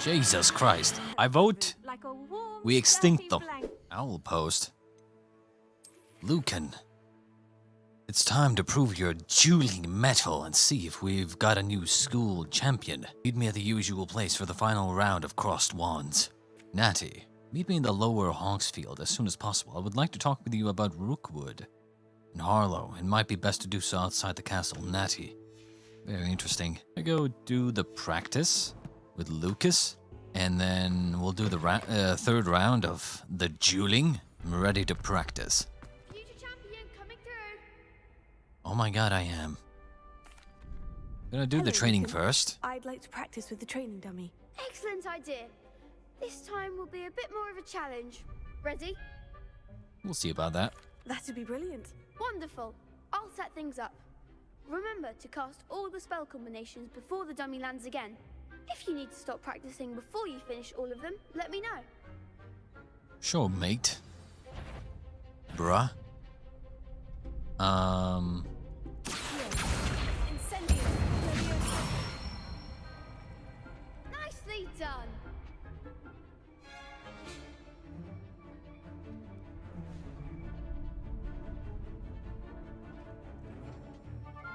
Jesus Christ. I vote Like a warm, we extinct them. fluffy blanket. Owl post. Lookin. It's time to prove your dueling mettle and see if we've got a new school champion. Meet me at the usual place for the final round of Crossed Wands. Natty, meet me in the lower Hawksfield as soon as possible. I would like to talk with you about Rookwood. And Harlow, it might be best to do so outside the castle. Natty. Very interesting. I go do the practice with Lucas, and then we'll do the third round of the dueling. I'm ready to practice. Future champion coming through. Oh my god, I am. Gonna do the Hello, training Lookin. first. I'd like to practice with the training dummy. Excellent idea. This time will be a bit more of a challenge. Ready? We'll see about that. That'd be brilliant. Wonderful. I'll set things up. Remember to cast all the spell combinations before the dummy lands again. If you need to stop practicing before you finish all of them, let me know. Sure, mate. Bruh. Incendio. Nicely done.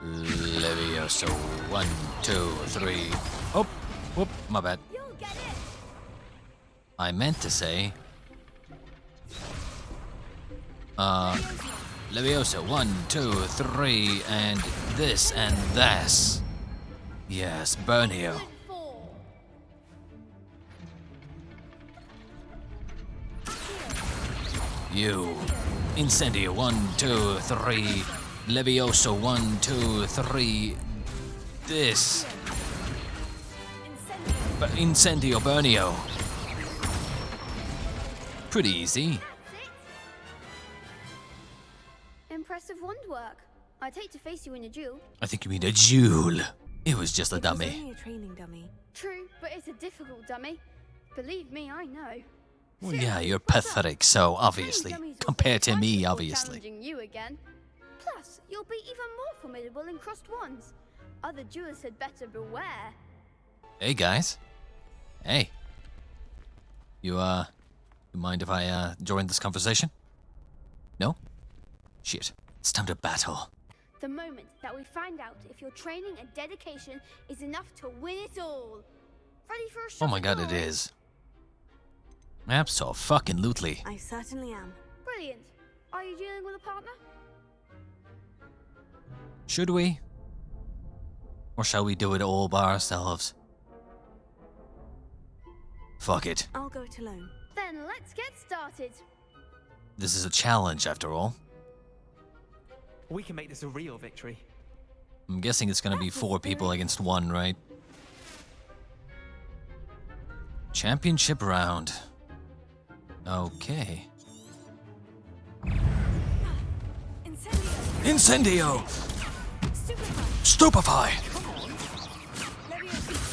Levioso. 1, 2, 3. Oh, whoop, my bad. You'll get it. I meant to say. Levioso. 1, 2, 3, and this and this. Yes, Bernio. Good fall. You. Incendio. 1, 2, 3. Levioso. 1, 2, 3. This. Incendio Bernio. Pretty easy. That's it. Impressive wand work. I'd hate to face you in a duel. I think you mean a jewel. It was just a It was dummy. only a training dummy. True, but it's a difficult dummy. Believe me, I know. Well, yeah, you're pathetic, so obviously. Dummies will Compared to feel me, comfortable obviously. Challenging you again. Plus, you'll be even more formidable in crossed wands. Other duelists had better beware. Hey, guys. Hey. You mind if I, join this conversation? No? Shit. It's time to battle. The moment that we find out if your training and dedication is enough to win it all. Ready for a shot? Oh my god, it is. Abso-fucking-lutely. I certainly am. Brilliant. Are you dealing with a partner? Should we? Or shall we do it all by ourselves? Fuck it. I'll go it alone. Then let's get started. This is a challenge, after all. We can make this a real victory. I'm guessing it's gonna be 4 people against 1, right? Championship round. Okay. Incendio. Incendio! Stupefy. Stupefy! Levioso.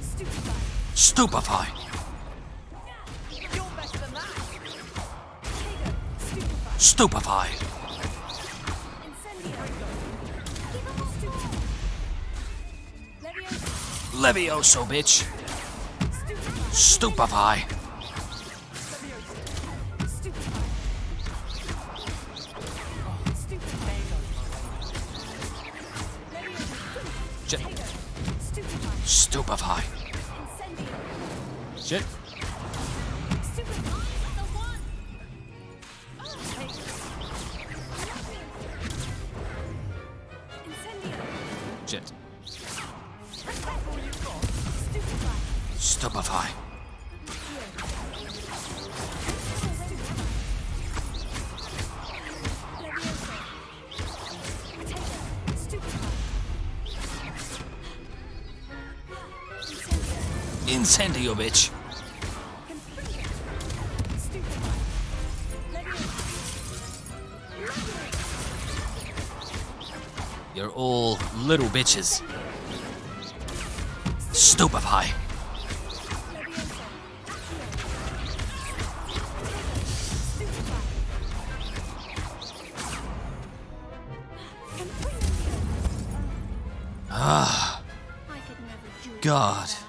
Stupefy. Stupefy! You're better than that! Tego. Stupefy. Stupefy! Incendio. Stupefy. Levioso. Levioso, bitch! Stupefy. Stupefy! Stupefy. Stupefy. Levioso. Shit. Tego. Stupefy. Stupefy! Incendio. Shit. Stupefy. The one. Incendio. Shit. Stupefy. Stupefy! Levioso. Tego. Stupefy. Incendio, Incendio. bitch! Stupefy. Levioso. You're all little bitches. Stupefy! Levioso. Ah, I could never duel God. like that.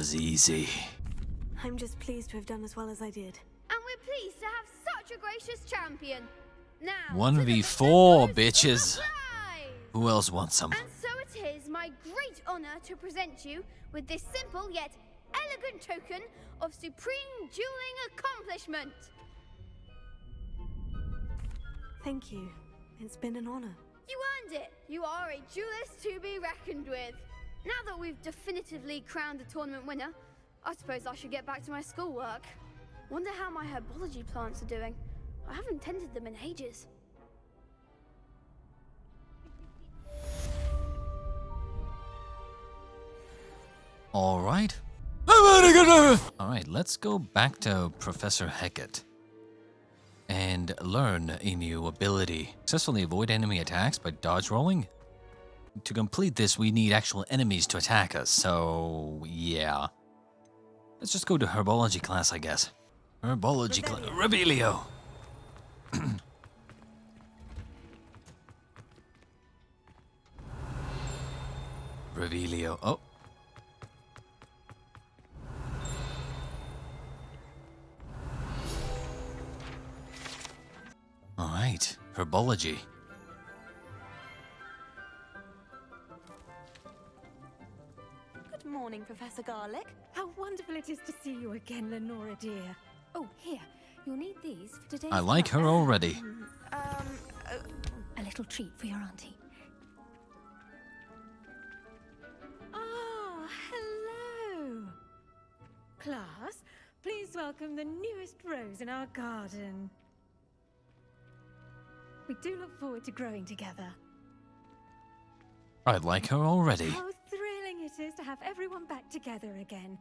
was easy. I'm just pleased to have done as well as I did. And we're pleased to have such a gracious champion. Now, 1v4, to the bitches. prize. Who else wants some? And so it is my great honor to present you with this simple yet elegant token of supreme dueling accomplishment. Thank you. It's been an honor. You earned it. You are a duelist to be reckoned with. Now that we've definitively crowned the tournament winner, I suppose I should get back to my schoolwork. Wonder how my herbology plants are doing. I haven't tended them in ages. Alright. Alright, let's go back to Professor Hecat and learn a new ability. Successfully avoid enemy attacks by dodge rolling. To complete this, we need actual enemies to attack us, so yeah. Let's just go to herbology class, I guess. Herbology class. Rebelio! Revelio. Oh. Alright, herbology. Good morning, Professor Garlic. How wonderful it is to see you again, Lenora dear. Oh, here. You'll need these for today's I like her class. already. A little treat for your auntie. Ah, hello. Class, please welcome the newest rose in our garden. We do look forward to growing together. I like her already. How thrilling it is to have everyone back together again.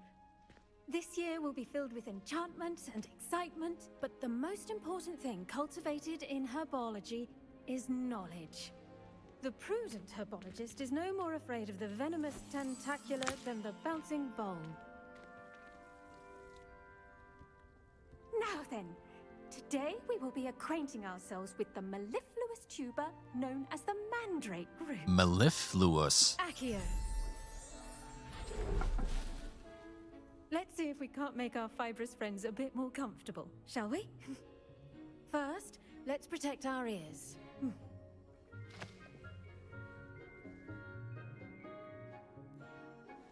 This year will be filled with enchantment and excitement, but the most important thing cultivated in herbology is knowledge. The prudent herbologist is no more afraid of the venomous tentacular than the bouncing bulb. Now then, today we will be acquainting ourselves with the mellifluous tuber known as the mandrake root. Mellifluous. Accio. Let's see if we can't make our fibrous friends a bit more comfortable, shall we? First, let's protect our ears.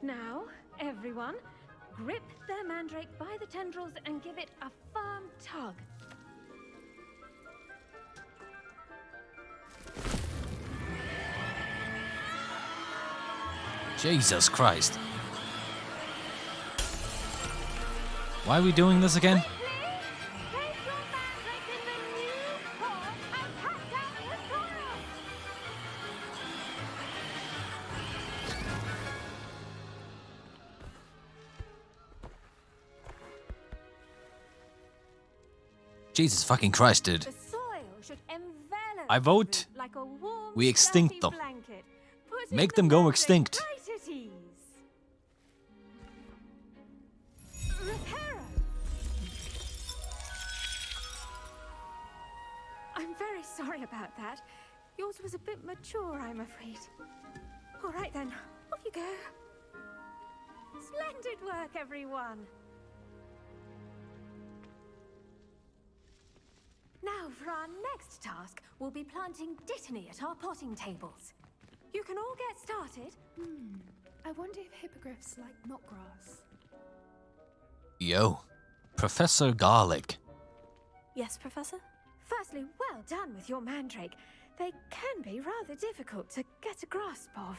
Now, everyone, grip their mandrake by the tendrils and give it a firm tug. Jesus Christ. Why are we doing this again? Jesus fucking Christ, dude. The soil should envelop I vote the root like a warm, we extinct fluffy them. blanket, putting Make the them go mandrake extinct. right at ease. Reparo. I'm very sorry about that. Yours was a bit mature, I'm afraid. All right then, off you go. Splendid work, everyone. Now, for our next task, we'll be planting dittany at our potting tables. You can all get started. I wonder if hippogriffs like knotgrass. Yo, Professor Garlic. Yes, Professor? Firstly, well done with your mandrake. They can be rather difficult to get a grasp of.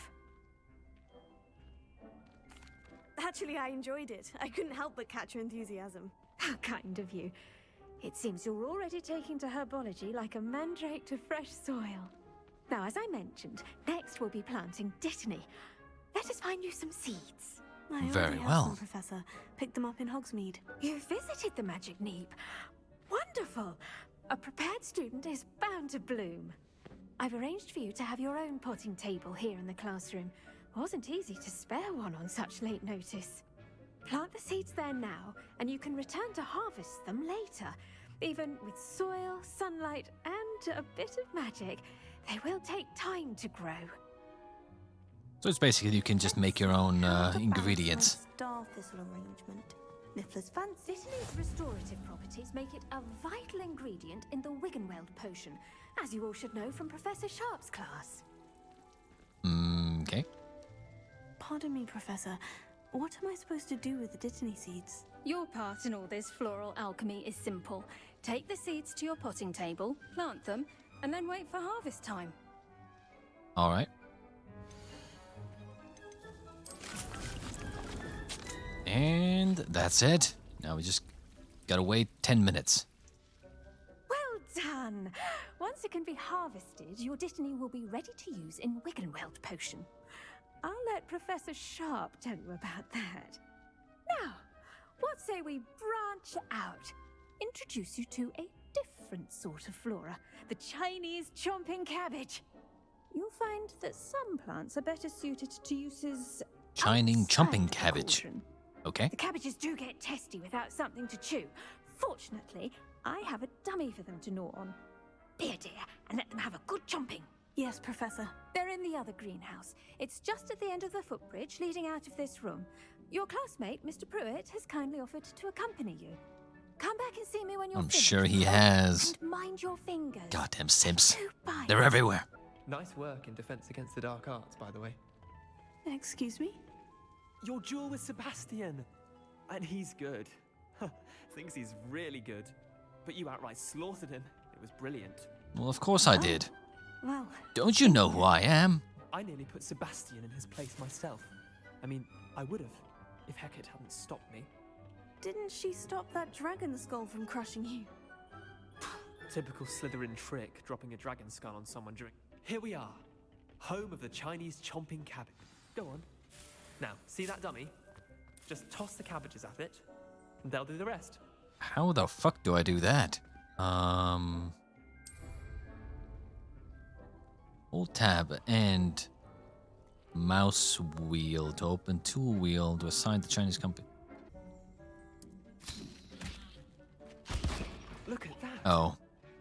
Actually, I enjoyed it. I couldn't help but catch your enthusiasm. How kind of you. It seems you're already taking to herbology like a mandrake to fresh soil. Now, as I mentioned, next we'll be planting dittany. Let us find you some seeds. I already Very have well. some, Professor. Picked them up in Hogsmeade. You visited the Magic Neep. Wonderful! A prepared student is bound to bloom. I've arranged for you to have your own potting table here in the classroom. Wasn't easy to spare one on such late notice. Plant the seeds there now, and you can return to harvest them later. Even with soil, sunlight, and a bit of magic, they will take time to grow. So it's basically you can just make your own ingredients. Star thistle arrangement. Niffler's fancy. Dittany's restorative properties make it a vital ingredient in the Wiggenweld potion, as you all should know from Professor Sharp's class. Okay. Pardon me, Professor. What am I supposed to do with the Dittany seeds? Your part in all this floral alchemy is simple. Take the seeds to your potting table, plant them, and then wait for harvest time. All right. And that's it. Now we just gotta wait 10 minutes. Well done! Once it can be harvested, your Dittany will be ready to use in Wiggenweld potion. I'll let Professor Sharp tell you about that. Now, what say we branch out? Introduce you to a different sort of flora, the Chinese chomping cabbage. You'll find that some plants are better suited to uses Chinese outside chomping the cabbage. cauldron. Okay. The cabbages do get testy without something to chew. Fortunately, I have a dummy for them to gnaw on. Be a dear and let them have a good chomping. Yes, Professor. They're in the other greenhouse. It's just at the end of the footbridge leading out of this room. Your classmate, Mr. Pruitt, has kindly offered to accompany you. Come back and see me when you're I'm finished. sure he has. And mind your fingers. Goddamn simps. Two bites. They're everywhere. Nice work in Defense Against the Dark Arts, by the way. Excuse me? Your duel with Sebastian! And he's good. Thinks he's really good. But you outright slaughtered him. It was brilliant. Well, of course I did. Well, Don't you know who I am? I nearly put Sebastian in his place myself. I mean, I would have, if Hecate hadn't stopped me. didn't she stop that dragon skull from crushing you? Typical Slytherin trick, dropping a dragon skull on someone during... Here we are, home of the Chinese chomping cabbage. Go on. Now, see that dummy? Just toss the cabbages at it, and they'll do the rest. How the fuck do I do that? Hold tab and mouse wheel to open tool wheel to assign the Chinese company. Look at that. Oh.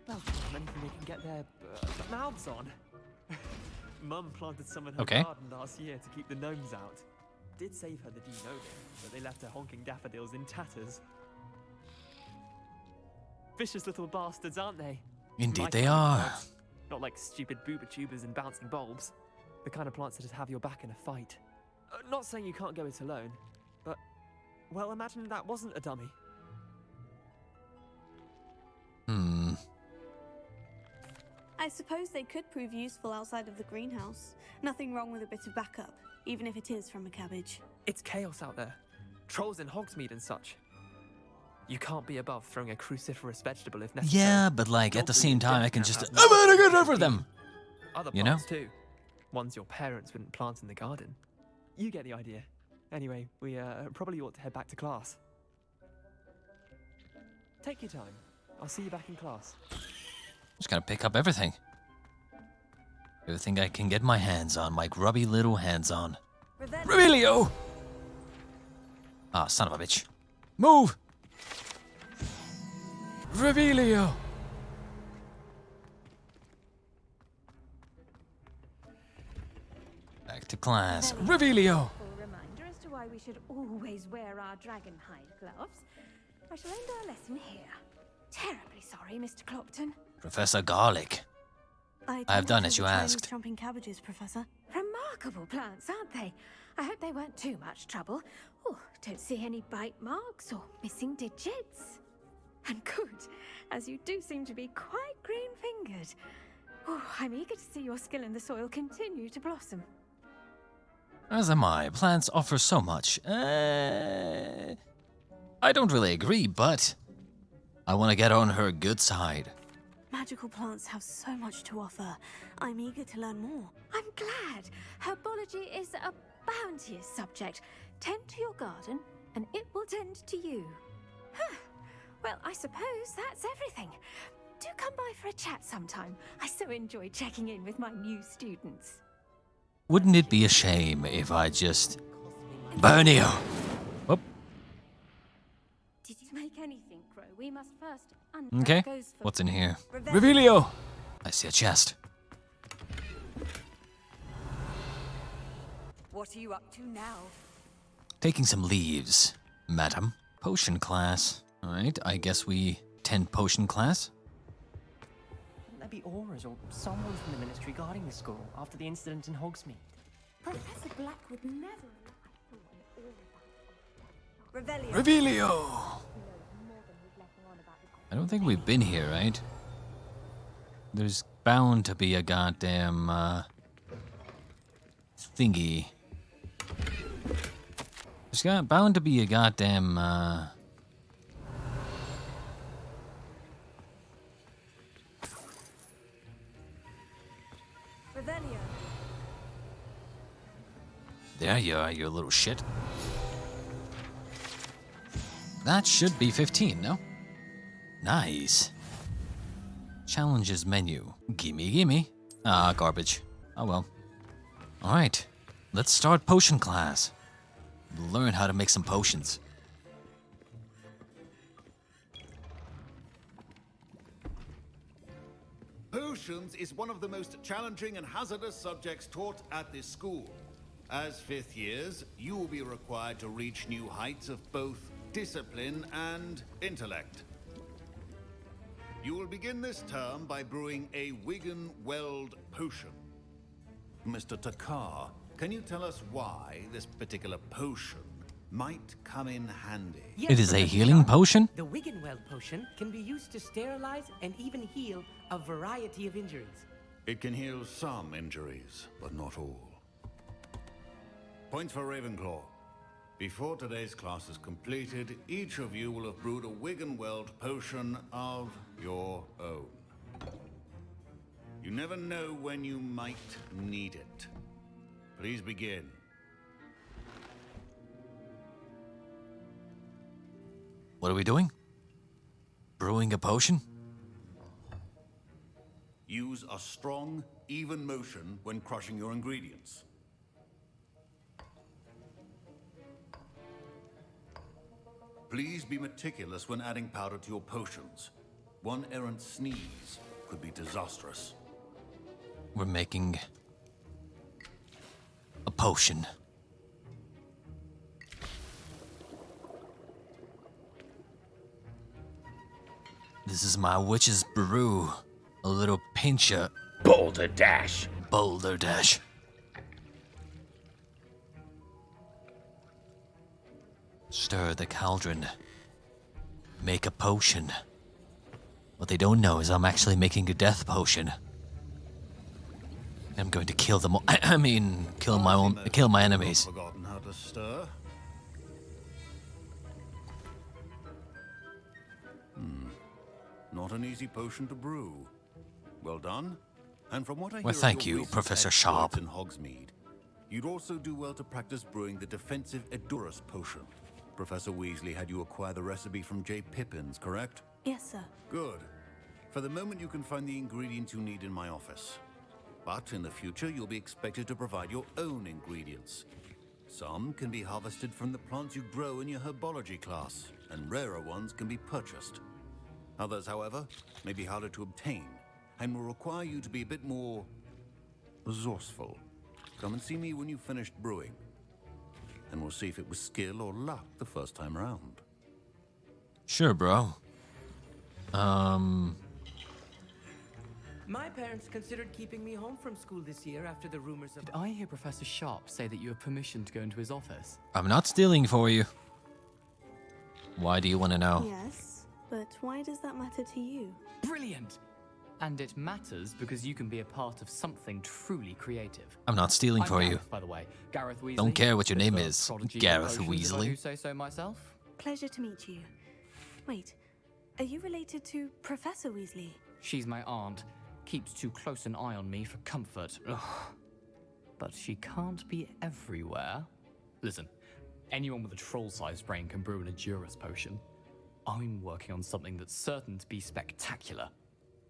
Well, anything they can get their mouths on. Mum planted some in her Okay. garden last year to keep the gnomes out. Did save her the denoding, but they left her honking daffodils in tatters. Vicious little bastards, aren't they? Indeed My they kind of are. plants. Not like stupid booba tubers and bouncing bulbs. The kind of plants that just have your back in a fight. Not saying you can't go it alone, but, well, imagine that wasn't a dummy. I suppose they could prove useful outside of the greenhouse. Nothing wrong with a bit of backup, even if it is from a cabbage. It's chaos out there. Trolls in Hogsmeade and such. You can't be above throwing a cruciferous vegetable if necessary. Yeah, but like at the Dog same breed time I death can now just has I'm more gonna get than over 15. them. Other You know? plants too. Ones your parents wouldn't plant in the garden. You get the idea. Anyway, we probably ought to head back to class. Take your time. I'll see you back in class. Just gotta pick up everything. Everything I can get my hands on, my grubby little hands on. Revelio! Ah, son of a bitch. Move! Revelio! Back to class. Revelio! A reminder as to why we should always wear our dragon hide gloves. I shall end our lesson here. Terribly sorry, Mr. Clopton. Professor Garlic. I've done as you asked. Chomping cabbages, Professor. Remarkable plants, aren't they? I hope they weren't too much trouble. Oh, don't see any bite marks or missing digits. And good, as you do seem to be quite green-fingered. Oh, I'm eager to see your skill in the soil continue to blossom. As am I. Plants offer so much. I don't really agree, but I want to get on her good side. Magical plants have so much to offer. I'm eager to learn more. I'm glad. Herbology is a bounteous subject. Tend to your garden, and it will tend to you. Huh. Well, I suppose that's everything. Do come by for a chat sometime. I so enjoy checking in with my new students. Wouldn't it be a shame if I just burn you? Whoop. Did you make anything grow? We must first Okay. goes for What's in here? Revelio! I see a chest. What are you up to now? Taking some leaves, madam. Potion class. Alright, I guess we attend potion class. Wouldn't there be auras or someone from the ministry guarding the school after the incident in Hogsmeade? Professor Black would never Revelio. Revelio! I don't think we've been here, right? There's bound to be a goddamn, thingy. There's bound to be a goddamn, Revelio. There you are, you little shit. That should be 15, no? Nice. Challenges menu. Gimme, gimme. Ah, garbage. Oh well. Alright, let's start potion class. Learn how to make some potions. Potions is one of the most challenging and hazardous subjects taught at this school. As 5th years, you will be required to reach new heights of both discipline and intellect. You will begin this term by brewing a Wigan Weld potion. Mr. Takar, can you tell us why this particular potion might come in handy? Yes, It is a Professor healing Sharp. potion? The Wiggenweld potion can be used to sterilize and even heal a variety of injuries. It can heal some injuries, but not all. Points for Ravenclaw. Before today's class is completed, each of you will have brewed a Wiggenweld potion of your own. You never know when you might need it. Please begin. What are we doing? Brewing a potion? Use a strong, even motion when crushing your ingredients. Please be meticulous when adding powder to your potions. One errant sneeze could be disastrous. We're making a potion. This is my witch's brew. A little pinch of Boulder Dash. Boulder Dash. Stir the cauldron. Make a potion. What they don't know is I'm actually making a death potion. I'm going to kill them all. I mean, kill my enemies. Forgotten how to stir. Not an easy potion to brew. Well done. And from what I hear Well, of thank your you, recent Professor exploits Sharp. in Hogsmeade, you'd also do well to practice brewing the defensive Edurus potion. Professor Weasley had you acquire the recipe from J. Pippins, correct? Yes, sir. Good. For the moment, you can find the ingredients you need in my office. But in the future, you'll be expected to provide your own ingredients. Some can be harvested from the plants you grow in your herbology class, and rarer ones can be purchased. Others, however, may be harder to obtain, and will require you to be a bit more resourceful. Come and see me when you've finished brewing, and we'll see if it was skill or luck the first time around. Sure, bro. My parents considered keeping me home from school this year after the rumors of... Did I hear Professor Sharp say that you have permission to go into his office? I'm not stealing for you. Why do you want to know? Yes, but why does that matter to you? Brilliant! And it matters because you can be a part of something truly creative. I'm not stealing I'm for you. Gareth, by the way. Gareth Weasley. Don't care what your name Bit of a is, prodigy of Gareth potions, if I Weasley. do say so myself. Pleasure to meet you. Wait, are you related to Professor Weasley? She's my aunt. Keeps too close an eye on me for comfort. Ugh. But she can't be everywhere. Listen, anyone with a troll-sized brain can brew an Edurus potion. I'm working on something that's certain to be spectacular.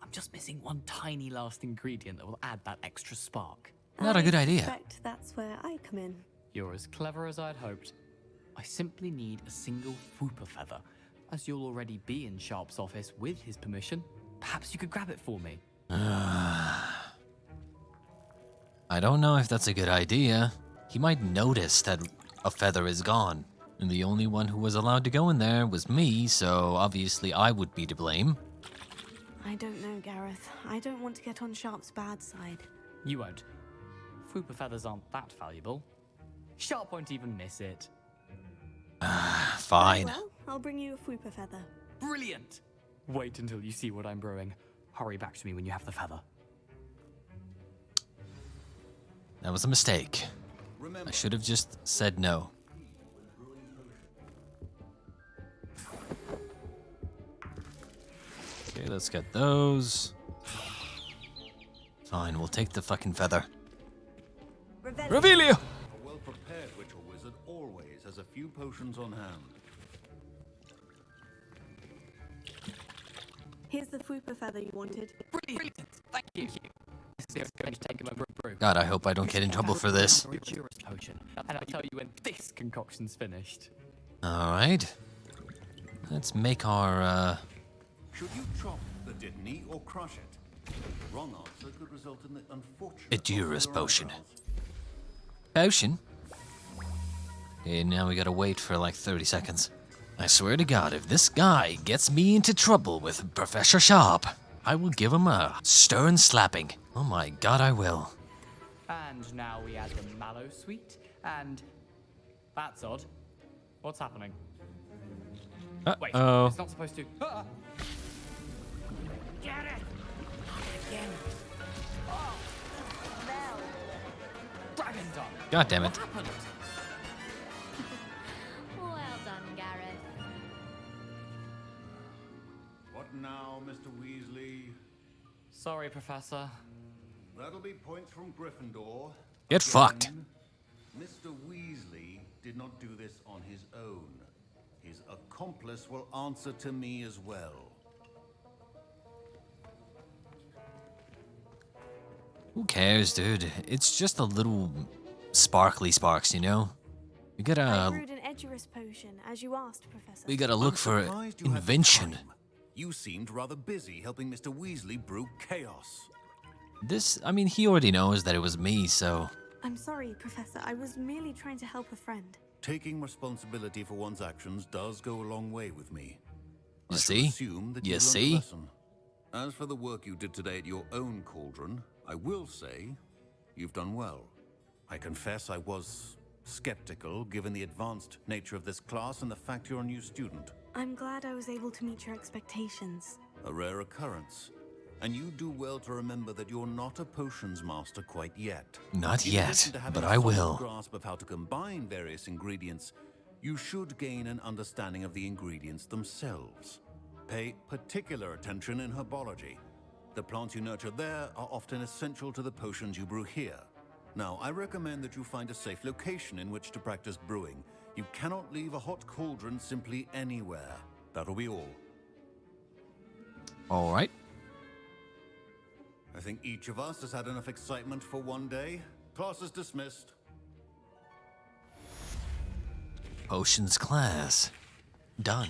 I'm just missing one tiny last ingredient that will add that extra spark. Not a good I idea. suspect that's where I come in. You're as clever as I'd hoped. I simply need a single whooper feather. As you'll already be in Sharp's office with his permission, perhaps you could grab it for me. I don't know if that's a good idea. he might notice that a feather is gone. And the only one who was allowed to go in there was me, so obviously I would be to blame. I don't know, Gareth. I don't want to get on Sharp's bad side. You won't. Fupa feathers aren't that valuable. Sharp won't even miss it. Fine. Well, I'll bring you a Fupa feather. Brilliant! Wait until you see what I'm brewing. Hurry back to me when you have the feather. That was a mistake. I should have just said no. Okay, let's get those. Fine, we'll take the fucking feather. Revelio! A well-prepared witcher wizard always has a few potions on hand. Here's the Fupa feather you wanted. Brilliant! Thank you. This is going to take a moment to brew. God, I hope I don't get in trouble for this. A Juris potion, and I'll tell you when this concoction's finished. Alright. Let's make our, Should you chop the Dittany or crush it? The wrong answer could result in the unfortunate... Edurus loss of your potion. eyebrows. potion. Okay, now we gotta wait for like 30 seconds. I swear to God, if this guy gets me into trouble with Professor Sharp, I will give him a stern slapping. Oh my God, I will. And now we add the mallow sweet, and that's odd. What's happening? Wait, Uh-oh. it's not supposed to. Ah! Get it! Again. Oh, no. Dragon Dog. God damn it. What happened? Well done, Gareth. What now, Mr. Weasley? Sorry, Professor. That'll be points from Gryffindor. Get fucked. Again, Mr. Weasley did not do this on his own. His accomplice will answer to me as well. Who cares, dude? It's just a little sparkly sparks, you know? We I gotta, brewed an Edurus potion, as you asked, Professor. we gotta look I'm for surprised you had the invention. time. You seemed rather busy helping Mr. Weasley brew chaos. This, I mean, he already knows that it was me, so... I'm sorry, Professor. I was merely trying to help a friend. Taking responsibility for one's actions does go a long way with me. You I shall see? assume that You learned a see? lesson. As for the work you did today at your own cauldron, I will say you've done well. I confess I was skeptical given the advanced nature of this class and the fact you're a new student. I'm glad I was able to meet your expectations. A rare occurrence. And you do well to remember that you're not a potions master quite yet. Not In yet, addition to having but a I solid will. grasp of how to combine various ingredients, you should gain an understanding of the ingredients themselves. Pay particular attention in herbology. The plants you nurture there are often essential to the potions you brew here. Now, I recommend that you find a safe location in which to practice brewing. You cannot leave a hot cauldron simply anywhere. That'll be all. Alright. I think each of us has had enough excitement for one day. Class is dismissed. Potions class. Done.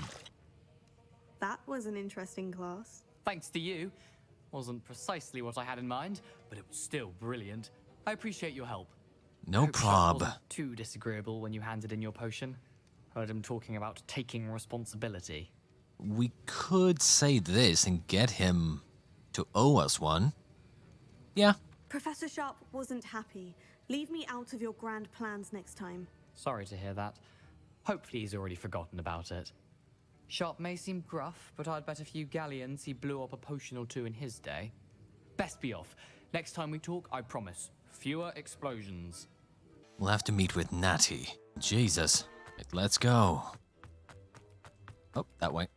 That was an interesting class. Thanks to you. Wasn't precisely what I had in mind, but it was still brilliant. I appreciate your help. No Hope Sharp prob. wasn't too disagreeable when you handed in your potion. Heard him talking about taking responsibility. We could say this and get him to owe us one. Yeah. Professor Sharp wasn't happy. Leave me out of your grand plans next time. Sorry to hear that. Hopefully he's already forgotten about it. Sharp may seem gruff, but I'd bet a few galleons he blew up a potion or two in his day. Best be off. Next time we talk, I promise, fewer explosions. We'll have to meet with Natty. Jesus. Right, let's go. Oh, that way.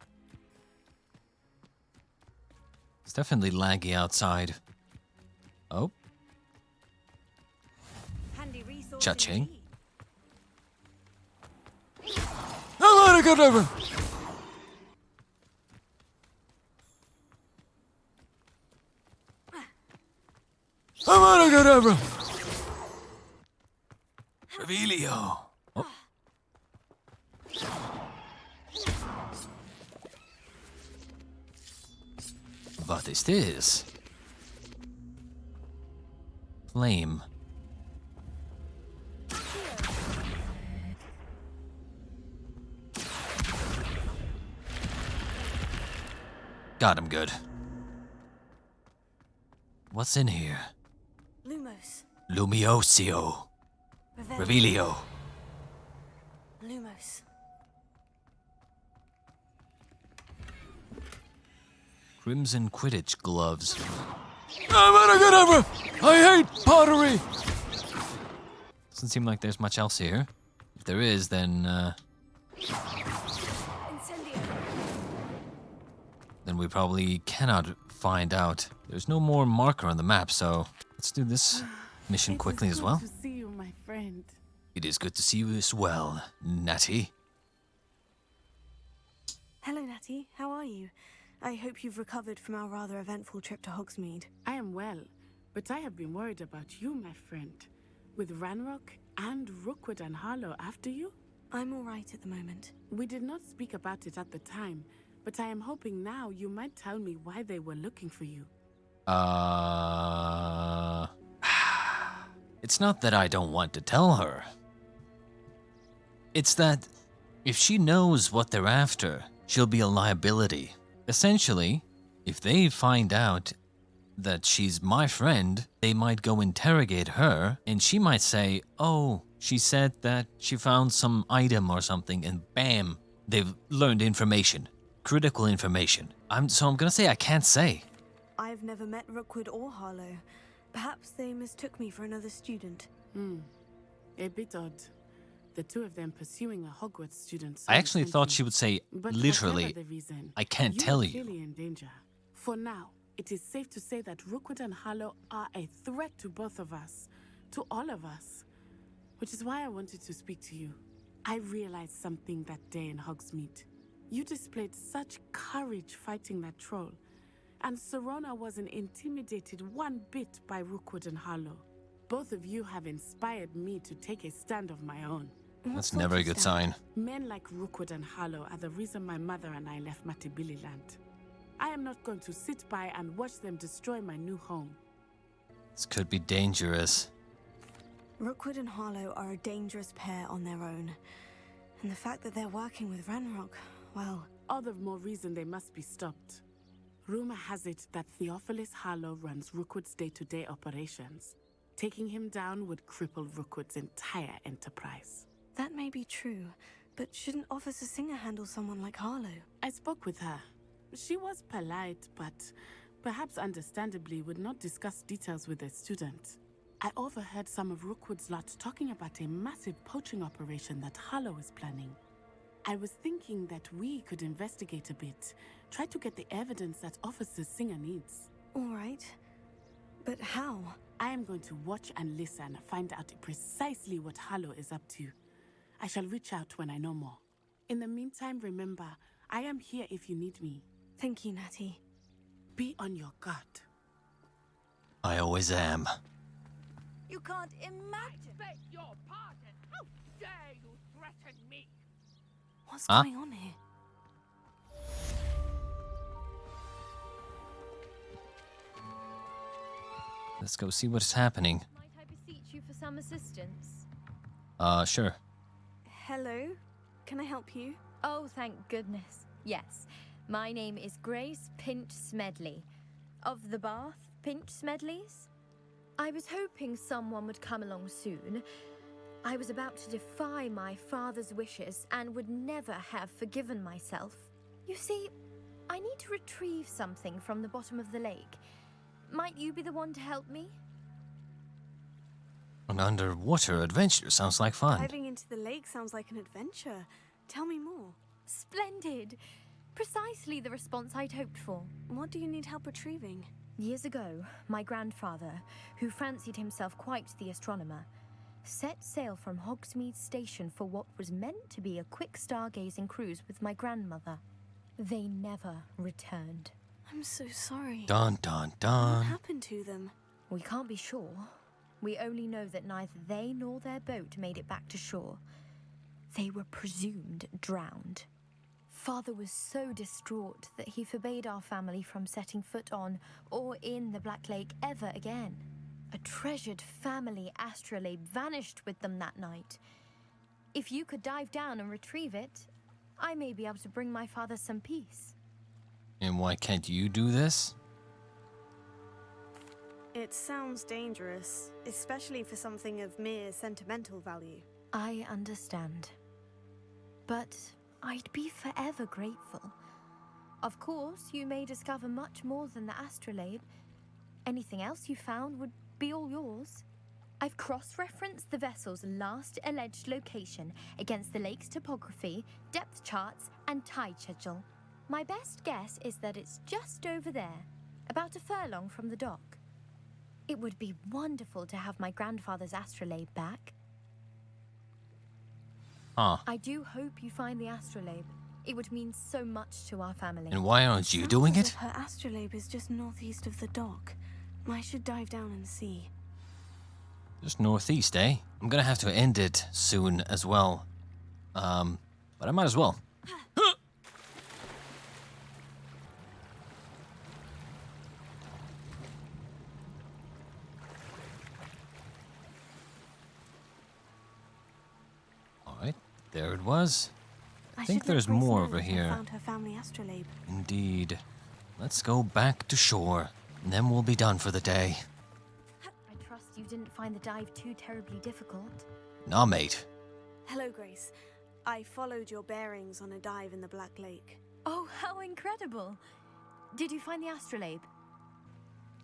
It's definitely laggy outside. Oh. Handy resource. Cha-ching. I'm gonna go over. I'm gonna go over. Revelio. Oh. What is this? Flame. Got him good. What's in here? Lumos. Lumiosio. Revelio. Lumos. Crimson Quidditch gloves. I hate pottery! Doesn't seem like there's much else here. If there is, then, then we probably cannot find out. There's no more marker on the map, so let's do this mission quickly as well. Good to see you, my friend. It is good to see you as well, Natty. Hello, Natty. How are you? I hope you've recovered from our rather eventful trip to Hogsmeade. I am well, but I have been worried about you, my friend. With Ranrock and Rookwood and Harlow after you? I'm all right at the moment. We did not speak about it at the time, but I am hoping now you might tell me why they were looking for you. It's not that I don't want to tell her. It's that if she knows what they're after, she'll be a liability. Essentially, if they find out that she's my friend, they might go interrogate her, and she might say, oh, she said that she found some item or something, and bam, they've learned information. Critical information. So I'm gonna say I can't say. I've never met Rookwood or Harlow. Perhaps they mistook me for another student. A bit odd. The two of them pursuing a Hogwarts student. I actually thought she would say, but literally, the reason, I can't tell you. You are clearly in danger. For now, it is safe to say that Rookwood and Harlow are a threat to both of us. To all of us. Which is why I wanted to speak to you. I realized something that day in Hogsmeade. You displayed such courage fighting that troll. And Serona wasn't intimidated one bit by Rookwood and Harlow. Both of you have inspired me to take a stand of my own. That's never a good sign. Men like Rookwood and Harlow are the reason my mother and I left Matibili land. I am not going to sit by and watch them destroy my new home. This could be dangerous. Rookwood and Harlow are a dangerous pair on their own. And the fact that they're working with Ranrock, well... all the more reason they must be stopped. Rumor has it that Theophilus Harlow runs Rookwood's day-to-day operations. Taking him down would cripple Rookwood's entire enterprise. That may be true, but shouldn't Officer Singer handle someone like Harlow? I spoke with her. She was polite, but perhaps understandably would not discuss details with a student. I overheard some of Rookwood's lot talking about a massive poaching operation that Harlow is planning. I was thinking that we could investigate a bit, try to get the evidence that Officer Singer needs. All right, but how? I am going to watch and listen, find out precisely what Harlow is up to. I shall reach out when I know more. In the meantime, remember, I am here if you need me. Thank you, Natty. Be on your guard. I always am. You can't imagine. I beg your pardon. How dare you threaten me? What's going on here? Let's go see what's happening. Might I beseech you for some assistance? Sure. Hello? Can I help you? Oh, thank goodness. Yes. My name is Grace Pinch Smedley. Of the Bath Pinch Smedleys? I was hoping someone would come along soon. I was about to defy my father's wishes and would never have forgiven myself. You see, I need to retrieve something from the bottom of the lake. Might you be the one to help me? An underwater adventure sounds like fun. Diving into the lake sounds like an adventure. Tell me more. Splendid! Precisely the response I'd hoped for. What do you need help retrieving? Years ago, my grandfather, who fancied himself quite the astronomer, set sail from Hogsmeade Station for what was meant to be a quick stargazing cruise with my grandmother. They never returned. I'm so sorry. Dun dun dun. What happened to them? We can't be sure. We only know that neither they nor their boat made it back to shore. They were presumed drowned. Father was so distraught that he forbade our family from setting foot on or in the Black Lake ever again. A treasured family astrolabe vanished with them that night. If you could dive down and retrieve it, I may be able to bring my father some peace. And why can't you do this? It sounds dangerous, especially for something of mere sentimental value. I understand. But I'd be forever grateful. Of course, you may discover much more than the astrolabe. Anything else you found would be all yours. I've cross-referenced the vessel's last alleged location against the lake's topography, depth charts, and tide schedule. My best guess is that it's just over there, about a furlong from the dock. It would be wonderful to have my grandfather's astrolabe back. Huh. I do hope you find the astrolabe. It would mean so much to our family. And why aren't you doing it? Her astrolabe is just northeast of the dock. I should dive down and see. Just northeast, eh? I'm gonna have to end it soon as well. But I might as well. Alright, there it was. I think there's more over here. Found her family astrolabe. Indeed. Let's go back to shore, and then we'll be done for the day. I trust you didn't find the dive too terribly difficult. Nah, mate. Hello, Grace. I followed your bearings on a dive in the Black Lake. Oh, how incredible! Did you find the astrolabe?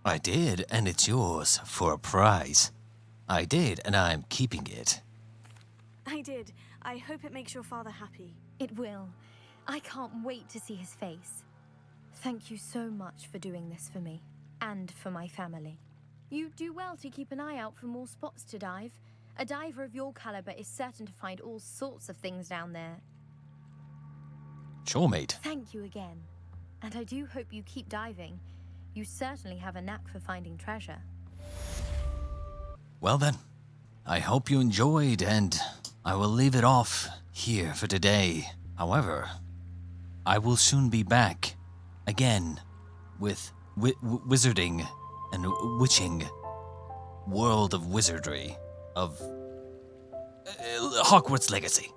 I did, and it's yours for a prize. I did, and I'm keeping it. I did. I hope it makes your father happy. It will. I can't wait to see his face. Thank you so much for doing this for me, and for my family. You do well to keep an eye out for more spots to dive. A diver of your caliber is certain to find all sorts of things down there. Sure, mate. Thank you again. And I do hope you keep diving. You certainly have a knack for finding treasure. Well then, I hope you enjoyed, and I will leave it off here for today. However, I will soon be back again with wizarding and witching, world of wizardry of Hogwarts Legacy.